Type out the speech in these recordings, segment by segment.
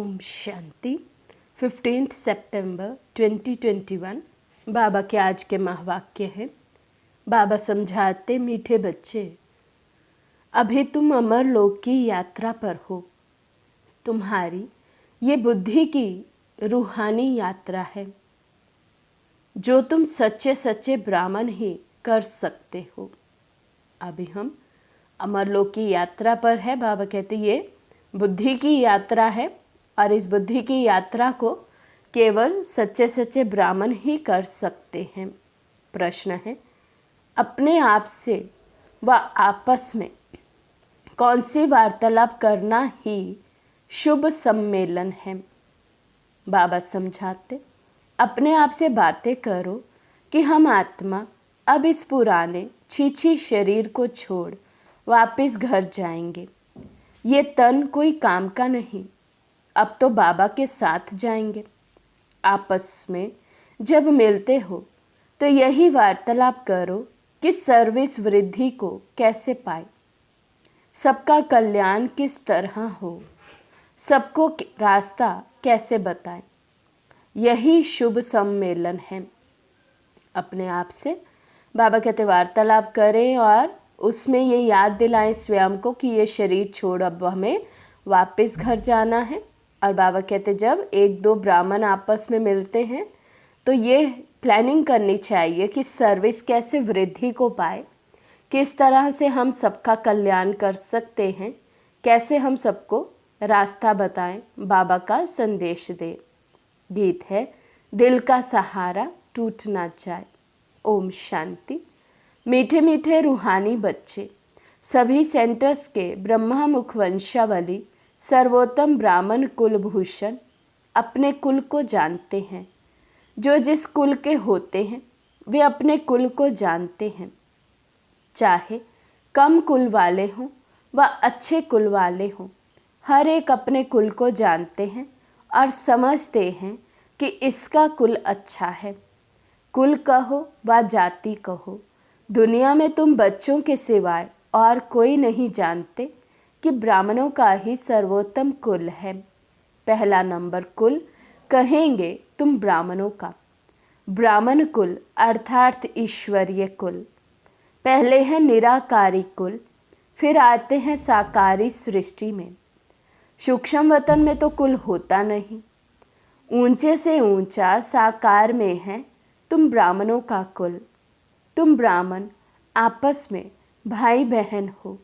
ओम शांति। 15 सितंबर 2021 बाबा के आज के महावाक्य हैं। बाबा समझाते, मीठे बच्चे, अभी तुम अमर लोक की यात्रा पर हो। तुम्हारी ये बुद्धि की रूहानी यात्रा है जो तुम सच्चे सच्चे ब्राह्मण ही कर सकते हो। अभी हम अमर लोक की यात्रा पर है। बाबा कहते ये बुद्धि की यात्रा है और इस बुद्धि की यात्रा को केवल सच्चे सच्चे ब्राह्मण ही कर सकते हैं। प्रश्न है, अपने आप से व आपस में कौन सी वार्तालाप करना ही शुभ सम्मेलन है। बाबा समझाते, अपने आप से बातें करो कि हम आत्मा अब इस पुराने छीछी शरीर को छोड़ वापस घर जाएंगे। ये तन कोई काम का नहीं, अब तो बाबा के साथ जाएंगे। आपस में जब मिलते हो तो यही वार्तालाप करो कि सर्विस वृद्धि को कैसे पाए, सबका कल्याण किस तरह हो, सबको रास्ता कैसे बताएं। यही शुभ सम्मेलन है। अपने आप से बाबा कहते वार्तालाप करें और उसमें ये याद दिलाएं स्वयं को कि ये शरीर छोड़ अब हमें वापस घर जाना है। और बाबा कहते जब एक दो ब्राह्मण आपस में मिलते हैं तो ये प्लानिंग करनी चाहिए कि सर्विस कैसे वृद्धि को पाए, किस तरह से हम सबका कल्याण कर सकते हैं, कैसे हम सबको रास्ता बताएं, बाबा का संदेश दें। गीत है, दिल का सहारा टूट ना जाए। ओम शांति। मीठे मीठे रूहानी बच्चे, सभी सेंटर्स के ब्रह्मा मुख वंशावली सर्वोत्तम ब्राह्मण कुलभूषण अपने कुल को जानते हैं। जो जिस कुल के होते हैं वे अपने कुल को जानते हैं, चाहे कम कुल वाले हों व अच्छे कुल वाले हों। हर एक अपने कुल को जानते हैं और समझते हैं कि इसका कुल अच्छा है। कुल कहो व जाति कहो, दुनिया में तुम बच्चों के सिवाय और कोई नहीं जानते कि ब्राह्मणों का ही सर्वोत्तम कुल है। पहला नंबर कुल कहेंगे तुम ब्राह्मणों का। ब्राह्मण कुल अर्थात ईश्वरीय कुल। पहले है निराकारी कुल, फिर आते हैं साकारी सृष्टि में। सूक्ष्म वतन में तो कुल होता नहीं, ऊंचे से ऊंचा साकार में है तुम ब्राह्मणों का कुल। तुम ब्राह्मण आपस में भाई बहन हो।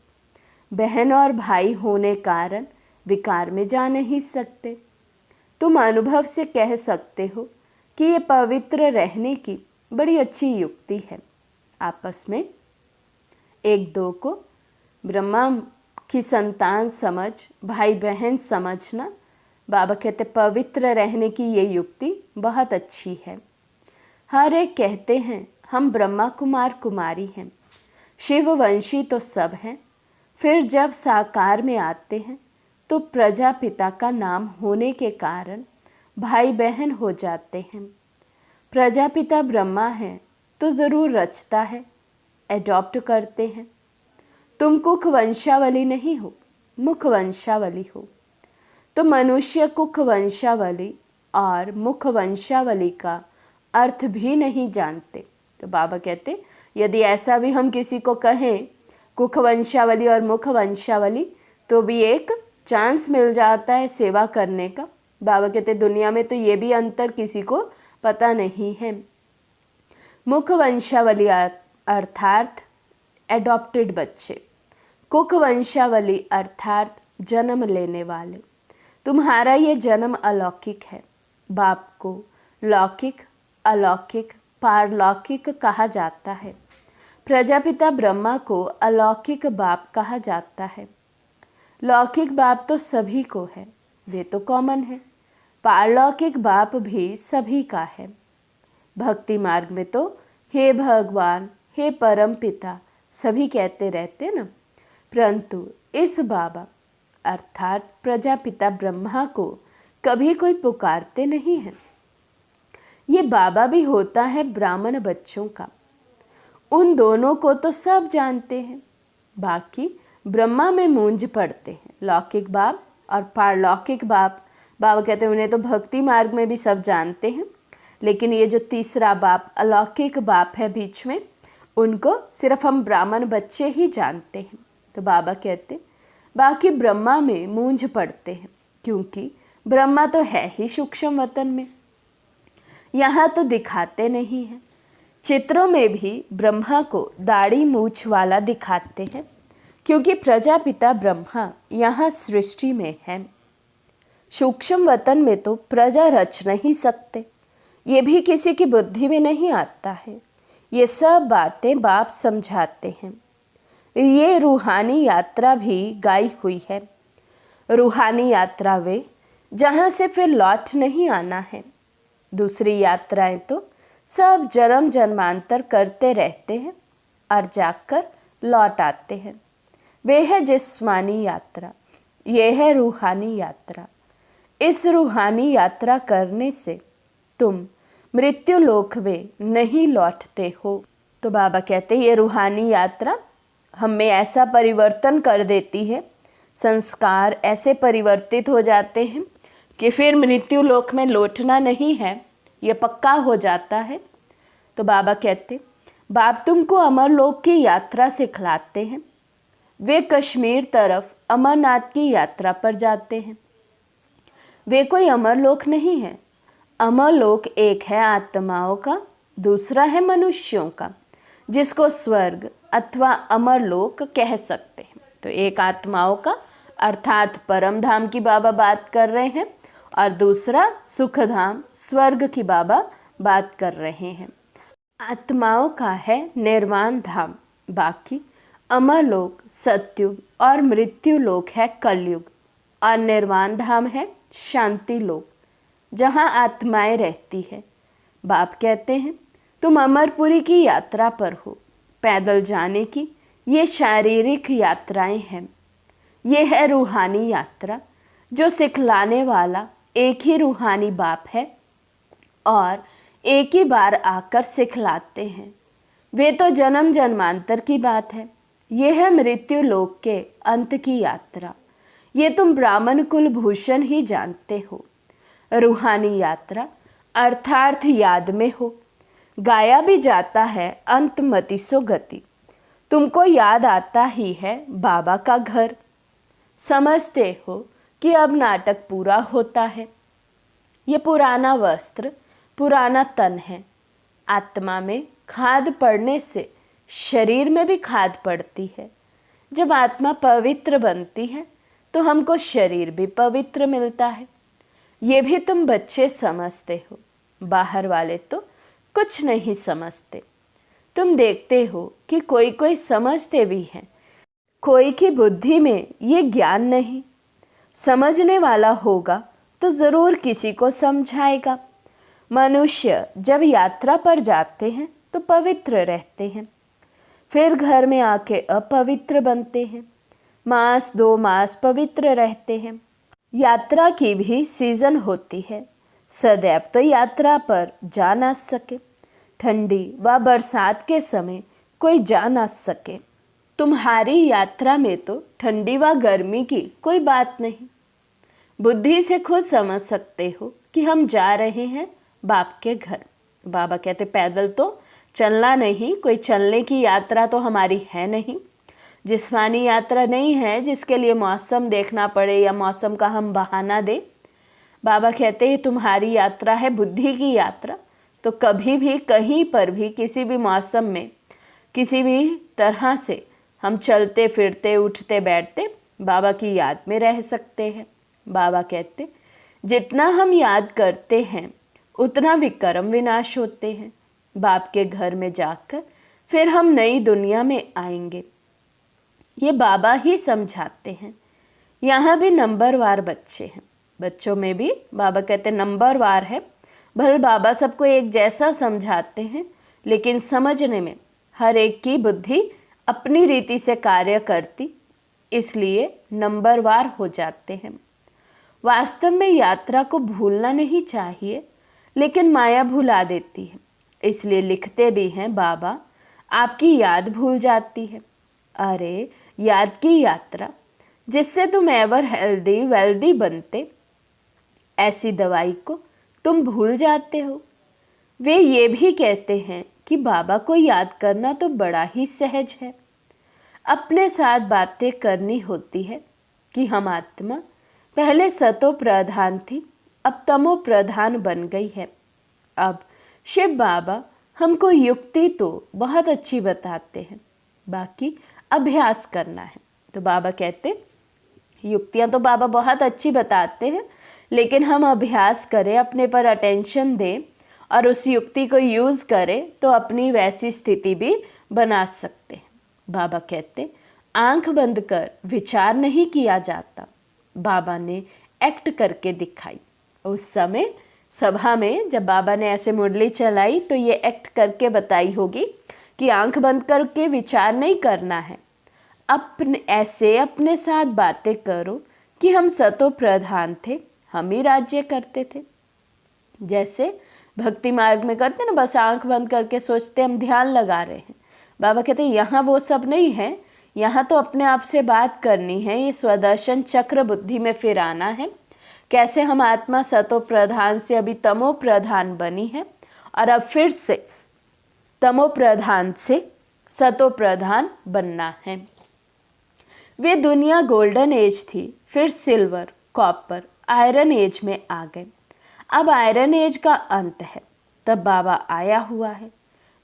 बहन और भाई होने कारण विकार में जा नहीं सकते। तुम अनुभव से कह सकते हो कि ये पवित्र रहने की बड़ी अच्छी युक्ति है। आपस में एक दो को ब्रह्मा की संतान समझ, भाई बहन समझना, बाबा कहते पवित्र रहने की ये युक्ति बहुत अच्छी है। हर एक कहते हैं हम ब्रह्मा कुमार कुमारी हैं, शिववंशी तो सब हैं। फिर जब साकार में आते हैं तो प्रजापिता का नाम होने के कारण भाई बहन हो जाते हैं। प्रजापिता ब्रह्मा है तो ज़रूर रचता है, एडॉप्ट करते हैं। तुम कुख वंशावली नहीं हो, मुख वंशावली हो। तो मनुष्य कुख वंशावली और मुख वंशावली का अर्थ भी नहीं जानते। तो बाबा कहते यदि ऐसा भी हम किसी को कहें कुख वंशावली और मुख वंशावली तो भी एक चांस मिल जाता है सेवा करने का। बाबा कहते दुनिया में तो ये भी अंतर किसी को पता नहीं है। मुख वंशावली अर्थात एडॉप्टेड बच्चे, कुख वंशावली अर्थात जन्म लेने वाले। तुम्हारा ये जन्म अलौकिक है। बाप को लौकिक, अलौकिक, पारलौकिक कहा जाता है। प्रजापिता ब्रह्मा को अलौकिक बाप कहा जाता है। लौकिक बाप तो सभी को है, वे तो कॉमन है। पारलौकिक बाप भी सभी का है। भक्ति मार्ग में तो हे भगवान, हे परम पिता सभी कहते रहते ना, परंतु इस बाबा अर्थात प्रजापिता ब्रह्मा को कभी कोई पुकारते नहीं है। ये बाबा भी होता है ब्राह्मण बच्चों का। उन दोनों को तो सब जानते हैं, बाकी ब्रह्मा में मूंज पड़ते हैं। लौकिक बाप और पारलौकिक बाप बाबा कहते हैं उन्हें तो भक्ति मार्ग में भी सब जानते हैं, लेकिन ये जो तीसरा बाप, अलौकिक बाप है बीच में, उनको सिर्फ हम ब्राह्मण बच्चे ही जानते हैं। तो बाबा कहते बाकी ब्रह्मा में मूंझ पड़ते हैं, क्योंकि ब्रह्मा तो है ही सूक्ष्म वतन में, यहाँ तो दिखाते नहीं हैं। चित्रों में भी ब्रह्मा को दाढ़ी मूछ वाला दिखाते हैं, क्योंकि प्रजापिता ब्रह्मा यहाँ सृष्टि में है। सूक्ष्म वतन में तो प्रजा रच नहीं सकते, ये भी किसी की बुद्धि में नहीं आता है। ये सब बातें बाप समझाते हैं। ये रूहानी यात्रा भी गाई हुई है। रूहानी यात्रा वे जहाँ से फिर लौट नहीं आना है। दूसरी यात्राएं तो सब जन्म जन्मांतर करते रहते हैं और जाकर लौट आते हैं। वे है जिस्मानी यात्रा, ये है रूहानी यात्रा। इस रूहानी यात्रा करने से तुम मृत्यु लोक में नहीं लौटते हो। तो बाबा कहते ये रूहानी यात्रा हम में ऐसा परिवर्तन कर देती है, संस्कार ऐसे परिवर्तित हो जाते हैं कि फिर मृत्यु लोक में लौटना नहीं है, ये पक्का हो जाता है। तो बाबा कहते बाप तुमको अमरलोक की यात्रा सिखलाते हैं। वे कश्मीर तरफ अमरनाथ की यात्रा पर जाते हैं। वे कोई अमरलोक नहीं है। अमरलोक एक है आत्माओं का, दूसरा है मनुष्यों का, जिसको स्वर्ग अथवा अमरलोक कह सकते हैं। तो एक आत्माओं का अर्थात परम धाम की बाबा बात कर रहे हैं, और दूसरा सुख धाम स्वर्ग की बाबा बात कर रहे हैं। आत्माओं का है निर्वाण धाम, बाकी अमरलोक सतयुग और मृत्यु लोक है कलयुग, और निर्वाण धाम है शांति लोक, जहाँ आत्माएं रहती है। बाप कहते हैं तुम अमरपुरी की यात्रा पर हो, पैदल जाने की ये शारीरिक यात्राएं हैं। ये है रूहानी यात्रा, जो सिखलाने वाला एक ही रूहानी बाप है और एक ही बार आकर सिखलाते हैं। वे तो जन्म जन्मांतर की बात है। ये है मृत्यु लोक के अंत की यात्रा। ये तुम ब्राह्मण कुल भूषण ही जानते हो। रूहानी यात्रा अर्थार्थ याद में हो, गाया भी जाता है अंतमति सो गति। तुमको याद आता ही है बाबा का घर। समझते हो कि अब नाटक पूरा होता है। ये पुराना वस्त्र, पुराना तन है। आत्मा में खाद पड़ने से शरीर में भी खाद पड़ती है। जब आत्मा पवित्र बनती है तो हमको शरीर भी पवित्र मिलता है। ये भी तुम बच्चे समझते हो, बाहर वाले तो कुछ नहीं समझते। तुम देखते हो कि कोई कोई समझते भी हैं, कोई की बुद्धि में ये ज्ञान नहीं। समझने वाला होगा तो ज़रूर किसी को समझाएगा। मनुष्य जब यात्रा पर जाते हैं तो पवित्र रहते हैं, फिर घर में आके अपवित्र बनते हैं। मास 2 मास पवित्र रहते हैं। यात्रा की भी सीजन होती है। सदैव तो यात्रा पर जा ना सके। ठंडी व बरसात के समय कोई जा ना सके। तुम्हारी यात्रा में तो ठंडी व गर्मी की कोई बात नहीं। बुद्धि से खुद समझ सकते हो कि हम जा रहे हैं बाप के घर। बाबा कहते पैदल तो चलना नहीं, कोई चलने की यात्रा तो हमारी है नहीं। जिस्मानी यात्रा नहीं है जिसके लिए मौसम देखना पड़े या मौसम का हम बहाना दें। बाबा कहते हैं तुम्हारी यात्रा है बुद्धि की यात्रा। तो कभी भी कहीं पर भी किसी भी मौसम में किसी भी तरह से हम चलते फिरते उठते बैठते बाबा की याद में रह सकते हैं। बाबा कहते जितना हम याद करते हैं उतना विकर्म विनाश होते हैं। बाप के घर में जाकर फिर हम नई दुनिया में आएंगे। ये बाबा ही समझाते हैं। यहाँ भी नंबरवार बच्चे हैं। बच्चों में भी बाबा कहते नंबरवार है। भले बाबा सबको एक जैसा समझाते हैं, लेकिन समझने में हर एक की बुद्धि अपनी रीति से कार्य करती, इसलिए नंबरवार हो जाते हैं। वास्तव में यात्रा को भूलना नहीं चाहिए, लेकिन माया भुला देती है। इसलिए लिखते भी हैं बाबा आपकी याद भूल जाती है। अरे याद की यात्रा जिससे तुम एवर हेल्दी वेल्दी बनते, ऐसी दवाई को तुम भूल जाते हो। वे ये भी कहते हैं कि बाबा को याद करना तो बड़ा ही सहज है। अपने साथ बातें करनी होती है कि हम आत्मा पहले सतो प्रधान थी, अब तमो प्रधान बन गई है। अब शिव बाबा हमको युक्ति तो बहुत अच्छी बताते हैं, बाकी अभ्यास करना है। तो बाबा कहते युक्तियाँ तो बाबा बहुत अच्छी बताते हैं, लेकिन हम अभ्यास करें, अपने पर अटेंशन दें और उस युक्ति को यूज़ करें तो अपनी वैसी स्थिति भी बना सकते हैं। बाबा कहते आंख बंद कर विचार नहीं किया जाता। बाबा ने एक्ट करके दिखाई। उस समय सभा में जब बाबा ने ऐसे मुरली चलाई तो ये एक्ट करके बताई होगी कि आंख बंद करके विचार नहीं करना है। अपने साथ बातें करो कि हम सतो प्रधान थे, हम ही राज्य करते थे। जैसे भक्ति मार्ग में करते ना, बस आंख बंद करके सोचते हम ध्यान लगा रहे हैं। बाबा कहते यहाँ वो सब नहीं है, यहाँ तो अपने आप से बात करनी है। ये स्वदर्शन चक्र बुद्धि में फिर आना है, कैसे हम आत्मा सतो प्रधान से अभी तमो प्रधान बनी है और अब फिर से तमो प्रधान से सतो प्रधान बनना है। वे दुनिया गोल्डन एज थी, फिर सिल्वर, कॉपर, आयरन एज में आ गए। अब आयरन एज का अंत है, तब बाबा आया हुआ है।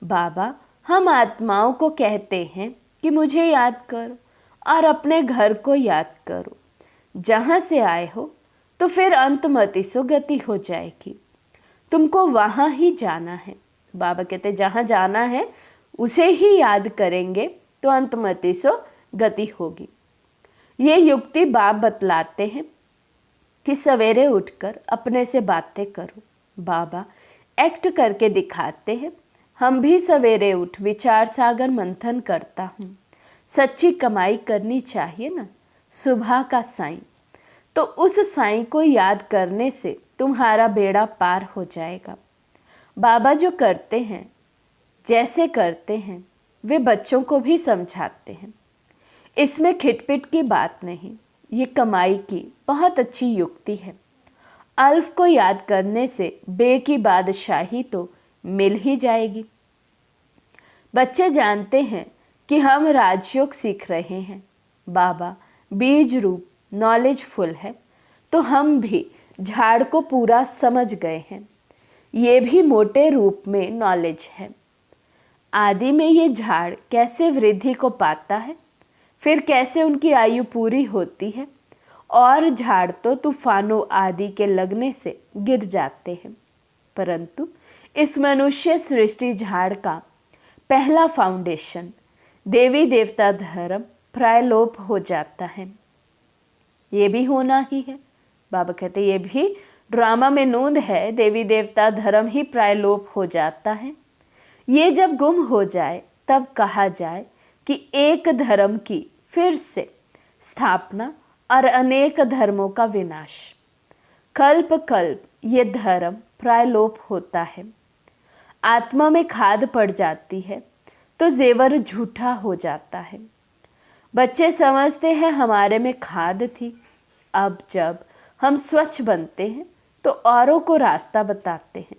बाबा हम आत्माओं को कहते हैं कि मुझे याद करो और अपने घर को याद करो। जहाँ से आए हो तो फिर अंतमति सो गति हो जाएगी, तुमको वहाँ ही जाना है। बाबा कहते जहाँ जाना है उसे ही याद करेंगे तो अंतमति सो गति होगी। ये युक्ति बाप बतलाते हैं कि सवेरे उठकर अपने से बातें करो। बाबा एक्ट करके दिखाते हैं। हम भी सवेरे उठ विचार सागर मंथन करता हूँ। सच्ची कमाई करनी चाहिए ना, सुबह का साईं। तो उस साईं को याद करने से तुम्हारा बेड़ा पार हो जाएगा। बाबा जो करते हैं, जैसे करते हैं, वे बच्चों को भी समझाते हैं। इसमें खिटपिट की बात नहीं, ये कमाई की बहुत अच्छी युक्ति है। अल्फ को याद करने से बे की बादशाही तो मिल ही जाएगी। बच्चे जानते हैं कि हम राजयोग सीख रहे हैं। बाबा बीज रूप नॉलेजफुल है, तो हम भी झाड़ को पूरा समझ गए हैं। ये भी मोटे रूप में नॉलेज है। आदि में ये झाड़ कैसे वृद्धि को पाता है, फिर कैसे उनकी आयु पूरी होती है, और झाड़ तो तूफानों आदि के लगने से गिर जाते हैं। परंतु इस मनुष्य सृष्टि झाड़ का पहला फाउंडेशन देवी देवता धर्म प्रायलोप हो जाता है। ये भी होना ही है। बाबा कहते ये भी ड्रामा में नोंद है, देवी देवता धर्म ही प्रायलोप हो जाता है। ये जब गुम हो जाए तब कहा जाए कि एक धर्म की फिर से स्थापना और अनेक धर्मों का विनाश। कल्प कल्प ये धर्म प्रायलोप होता है। आत्मा में खाद पड़ जाती है तो जेवर झूठा हो जाता है। बच्चे समझते हैं हमारे में खाद थी। अब जब हम स्वच्छ बनते हैं तो औरों को रास्ता बताते हैं।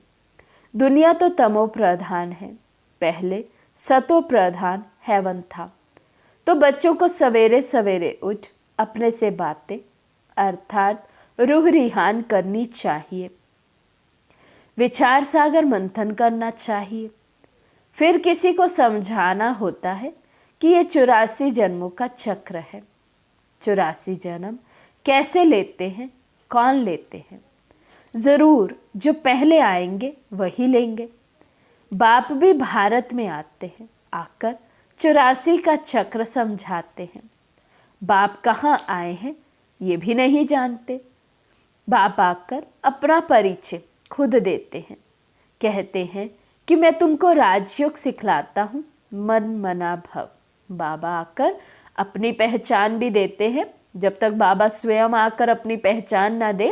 दुनिया तो तमो प्रधान है, पहले सतो प्रधान हेवन था। तो बच्चों को सवेरे सवेरे उठ अपने से बातें अर्थात रूह रिहान करनी चाहिए। विचार सागर मंथन करना चाहिए। फिर किसी को समझाना होता है कि ये 84 जन्मों का चक्र है। 84 जन्म कैसे लेते हैं, कौन लेते हैं? ज़रूर जो पहले आएंगे वही लेंगे। बाप भी भारत में आते हैं, आकर 84 का चक्र समझाते हैं। बाप कहाँ आए हैं ये भी नहीं जानते। बाप आकर अपना परिचय खुद देते हैं, कहते हैं कि मैं तुमको राजयोग सिखलाता हूँ, मन मना भव। बाबा आकर अपनी पहचान भी देते हैं। जब तक बाबा स्वयं आकर अपनी पहचान ना दे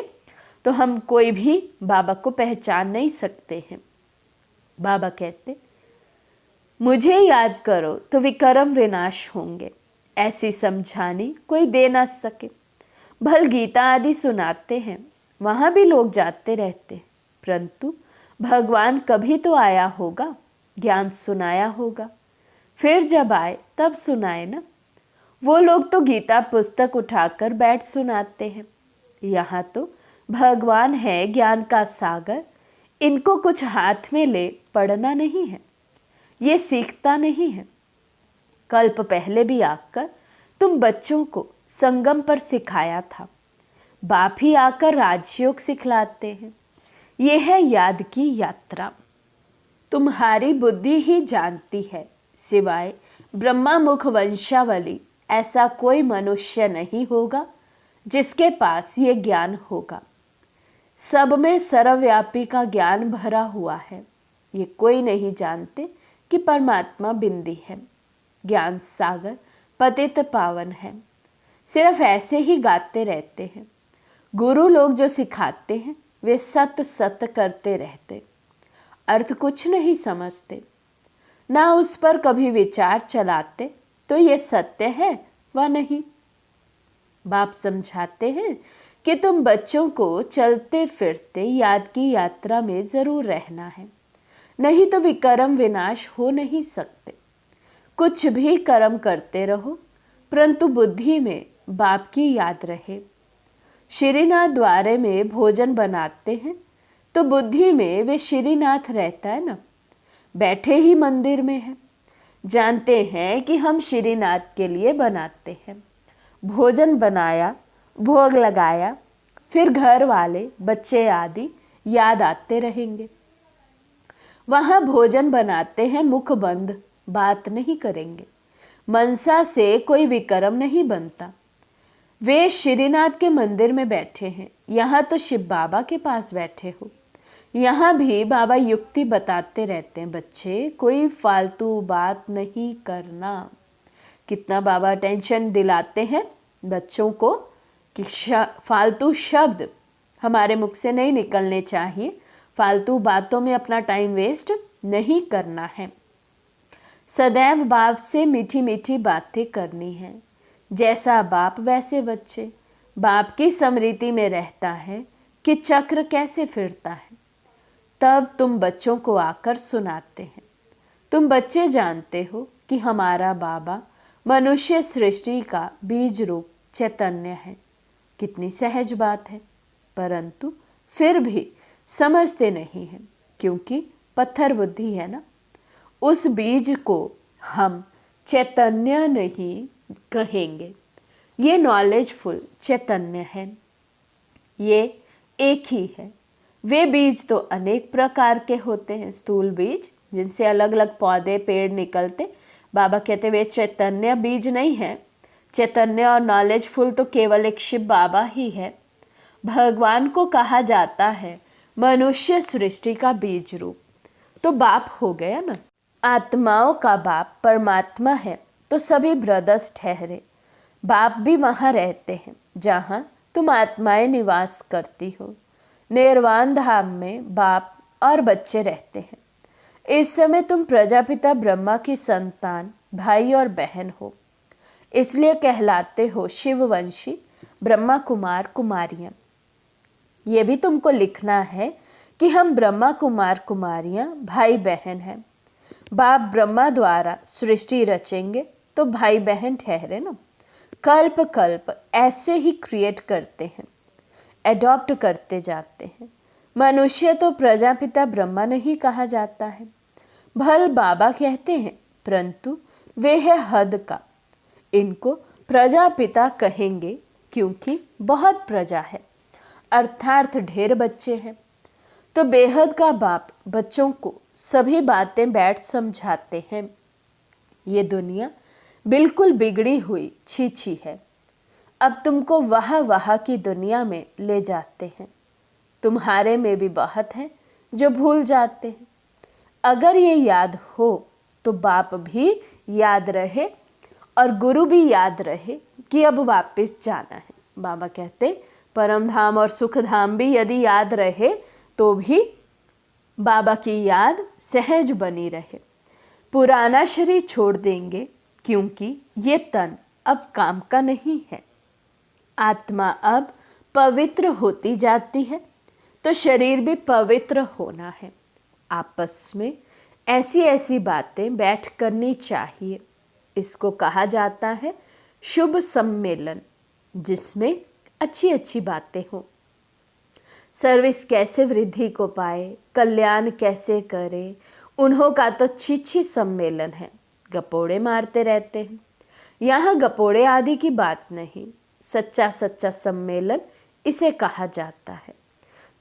तो हम कोई भी बाबा को पहचान नहीं सकते हैं। बाबा कहते मुझे याद करो तो विकर्म विनाश होंगे। ऐसी समझानी कोई दे ना सके। भल गीता आदि सुनाते हैं, वहाँ भी लोग जाते रहते हैं, परंतु भगवान कभी तो आया होगा, ज्ञान सुनाया होगा, फिर जब आए तब सुनाए ना। वो लोग तो गीता पुस्तक उठाकर बैठ सुनाते हैं, यहाँ तो भगवान है ज्ञान का सागर, इनको कुछ हाथ में ले पढ़ना नहीं है, ये सीखता नहीं है। कल्प पहले भी आकर तुम बच्चों को संगम पर सिखाया था, बाप ही आकर राजयोग सिखलाते हैं। ये है याद की यात्रा। तुम्हारी बुद्धि ही जानती है, सिवाय ब्रह्मा मुख वंशावली ऐसा कोई मनुष्य नहीं होगा जिसके पास ये ज्ञान होगा। सब में सर्वव्यापी का ज्ञान भरा हुआ है। ये कोई नहीं जानते कि परमात्मा बिंदी है, ज्ञान सागर पतित पावन है। सिर्फ ऐसे ही गाते रहते हैं। गुरु लोग जो सिखाते हैं वे सत सत करते रहते, अर्थ कुछ नहीं समझते, ना उस पर कभी विचार चलाते तो ये सत्य है व नहीं। बाप समझाते हैं कि तुम बच्चों को चलते फिरते याद की यात्रा में जरूर रहना है, नहीं तो विकर्म विनाश हो नहीं सकते। कुछ भी कर्म करते रहो, परंतु बुद्धि में बाप की याद रहे। श्रीनाथ द्वारे में भोजन बनाते हैं तो बुद्धि में वे श्रीनाथ रहता है ना, बैठे ही मंदिर में है। जानते हैं कि हम श्रीनाथ के लिए बनाते हैं। भोजन बनाया, भोग लगाया, फिर घर वाले बच्चे आदि याद आते रहेंगे। वहाँ भोजन बनाते हैं मुख बंद, बात नहीं करेंगे। मनसा से कोई विकर्म नहीं बनता। वे श्रीनाथ के मंदिर में बैठे हैं, यहाँ तो शिव बाबा के पास बैठे हो। यहाँ भी बाबा युक्ति बताते रहते हैं, बच्चे कोई फालतू बात नहीं करना। कितना बाबा टेंशन दिलाते हैं बच्चों को कि फालतू शब्द हमारे मुख से नहीं निकलने चाहिए, फालतू बातों में अपना टाइम वेस्ट नहीं करना है। सदैव बाप से मीठी मीठी बातें करनी है। जैसा बाप वैसे बच्चे। बाप की स्मृति में रहता है कि चक्र कैसे फिरता है, तब तुम बच्चों को आकर सुनाते हैं। तुम बच्चे जानते हो कि हमारा बाबा मनुष्य सृष्टि का बीज रूप चैतन्य है। कितनी सहज बात है, परंतु फिर भी समझते नहीं हैं, क्योंकि पत्थर बुद्धि है ना। उस बीज को हम चैतन्य नहीं कहेंगे, ये नॉलेजफुल चैतन्य है, ये एक ही है। वे बीज तो अनेक प्रकार के होते हैं, स्थूल बीज जिनसे अलग अलग पौधे पेड़ निकलते। बाबा कहते वे चैतन्य बीज नहीं है। चैतन्य और नॉलेजफुल तो केवल एक शिव बाबा ही है। भगवान को कहा जाता है मनुष्य सृष्टि का बीज रूप, तो बाप हो गया ना। आत्माओं का बाप परमात्मा है तो सभी ब्रदर्स ठहरे। बाप भी वहाँ रहते हैं जहाँ तुम आत्माएं निवास करती हो। निर्वाण धाम में बाप और बच्चे रहते हैं। इस समय तुम प्रजापिता ब्रह्मा की संतान भाई और बहन हो, इसलिए कहलाते हो शिववंशी ब्रह्मा कुमार कुमारियां। ये भी तुमको लिखना है कि हम ब्रह्मा कुमार कुमारियां भाई बहन हैं। बाप ब्रह्मा द्वारा सृष्टि रचेंगे तो भाई बहन ठहरे ना। कल्प कल्प ऐसे ही क्रिएट करते हैं, एडॉप्ट करते जाते हैं। मनुष्य तो प्रजापिता ब्रह्मा नहीं कहा जाता है, भल बाबा कहते हैं, परंतु वे है हद का। इनको प्रजापिता कहेंगे क्योंकि बहुत प्रजा है, अर्थात ढेर बच्चे हैं। तो बेहद का बाप बच्चों को सभी बातें बैठ समझाते हैं। ये दुनिया बिल्कुल बिगड़ी हुई छी है। अब तुमको वह की दुनिया में ले जाते हैं। तुम्हारे में भी बहुत हैं जो भूल जाते हैं। अगर ये याद हो तो बाप भी याद रहे और गुरु भी याद रहे कि अब वापस जाना है। बाबा कहते परम धाम और सुख धाम भी यदि याद रहे तो भी बाबा की याद सहज बनी रहे। पुराना शरीर छोड़ देंगे क्योंकि ये तन अब काम का नहीं है। आत्मा अब पवित्र होती जाती है तो शरीर भी पवित्र होना है। आपस में ऐसी ऐसी बातें बैठ करनी चाहिए। इसको कहा जाता है शुभ सम्मेलन, जिसमें अच्छी अच्छी बातें हों। सर्विस कैसे वृद्धि को पाए, कल्याण कैसे करे, उन्हों का तो छी सम्मेलन है। गपोड़े मारते रहते हैं। यहाँ गपोड़े आदि की बात नहीं, सच्चा सच्चा सम्मेलन इसे कहा जाता है।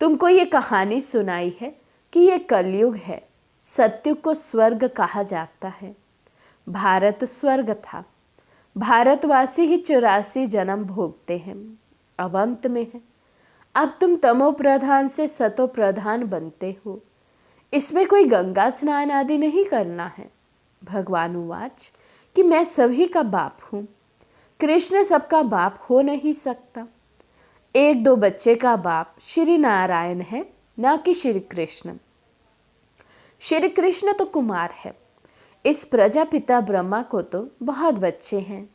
तुमको ये कहानी सुनाई है कि ये कलयुग है। सत्युग को स्वर्ग कहा जाता है। भारत स्वर्ग था। भारतवासी ही 84 जन्म भोगते हैं, अब अंत में है। अब तुम तमो प्रधान से सतो प्रधान बनते हो। इसमें कोई गंगा स्नान आदि नहीं करना है। भगवान उवाच कि मैं सभी का बाप हूँ। कृष्ण सबका बाप हो नहीं सकता। एक दो बच्चे का बाप श्री नारायण है, ना कि श्री कृष्ण। श्री कृष्ण तो कुमार है। इस प्रजापिता ब्रह्मा को तो बहुत बच्चे हैं।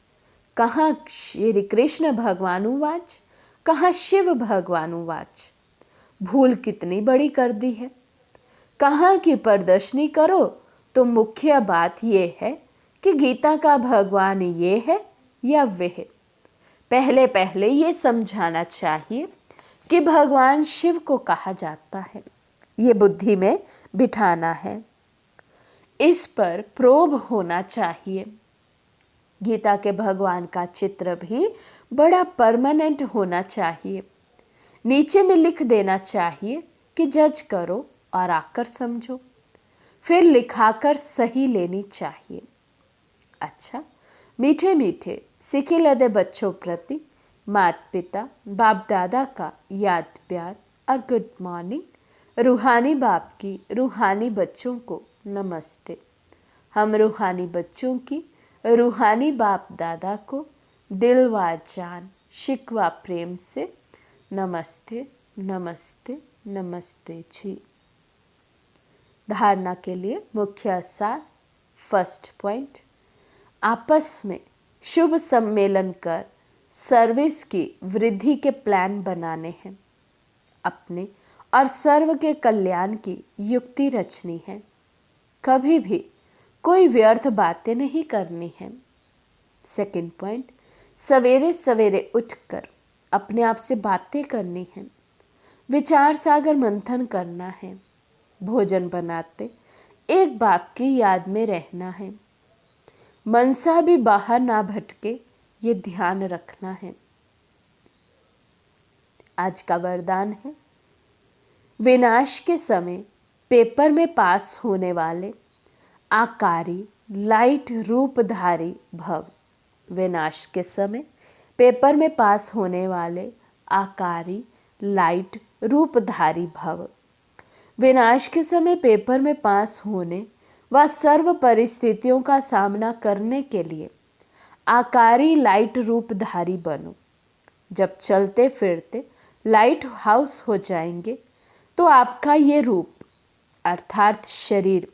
कहाँ श्री कृष्ण भगवान उवाच, कहाँ शिव भगवान उवाच। भूल कितनी बड़ी कर दी है। कहाँ की प्रदर्शनी करो तो मुख्य बात यह है कि गीता का भगवान ये है या वह। पहले पहले ये समझाना चाहिए कि भगवान शिव को कहा जाता है। ये बुद्धि में बिठाना है। इस पर प्रोब होना चाहिए। गीता के भगवान का चित्र भी बड़ा परमानेंट होना चाहिए। नीचे में लिख देना चाहिए कि जज करो और आकर समझो, फिर लिखाकर सही लेनी चाहिए। अच्छा, मीठे मीठे सीखे लदे बच्चों प्रति माता पिता बाप दादा का याद प्यार और गुड मॉर्निंग। रूहानी बाप की रूहानी बच्चों को नमस्ते। हम रूहानी बच्चों की रूहानी बाप दादा को दिल व जान शिकवा प्रेम से नमस्ते नमस्ते नमस्ते जी। धारणा के लिए मुख्य सार। फर्स्ट पॉइंट, आपस में शुभ सम्मेलन कर सर्विस की वृद्धि के प्लान बनाने हैं। अपने और सर्व के कल्याण की युक्ति रचनी है। कभी भी कोई व्यर्थ बातें नहीं करनी है। सेकंड पॉइंट, सवेरे सवेरे उठकर अपने आप से बातें करनी है। विचार सागर मंथन करना है। भोजन बनाते एक बाप की याद में रहना है। मनसा भी बाहर ना भटके, ये ध्यान रखना है। आज का वरदान है, विनाश के समय पेपर में पास होने वाले आकारी लाइट रूपधारी भव। विनाश के समय पेपर में पास होने वाले आकारी लाइट रूपधारी भव। विनाश के समय पेपर में पास होने व सर्व परिस्थितियों का सामना करने के लिए आकारी लाइट रूपधारी बनो। जब चलते फिरते लाइट हाउस हो जाएंगे तो आपका ये रूप अर्थात शरीर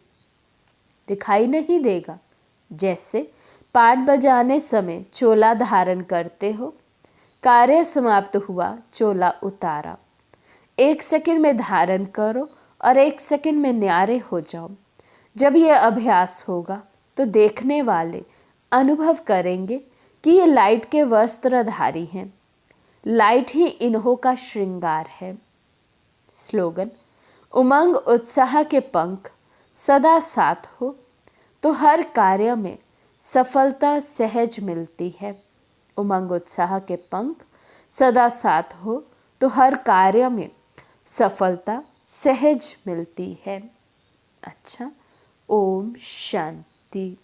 दिखाई नहीं देगा। जैसे पाठ बजाने समय चोला धारण करते हो, कार्य समाप्त हुआ चोला उतारा। 1 सेकंड में धारण करो और 1 सेकंड में न्यारे हो जाओ। जब यह अभ्यास होगा तो देखने वाले अनुभव करेंगे कि ये लाइट के वस्त्रधारी हैं। लाइट ही इन्हों का श्रृंगार है। स्लोगन, उमंग उत्साह के पंख सदा साथ हो तो हर कार्य में सफलता सहज मिलती है। उमंग उत्साह के पंख सदा साथ हो तो हर कार्य में सफलता सहज मिलती है। अच्छा, ओम शांति।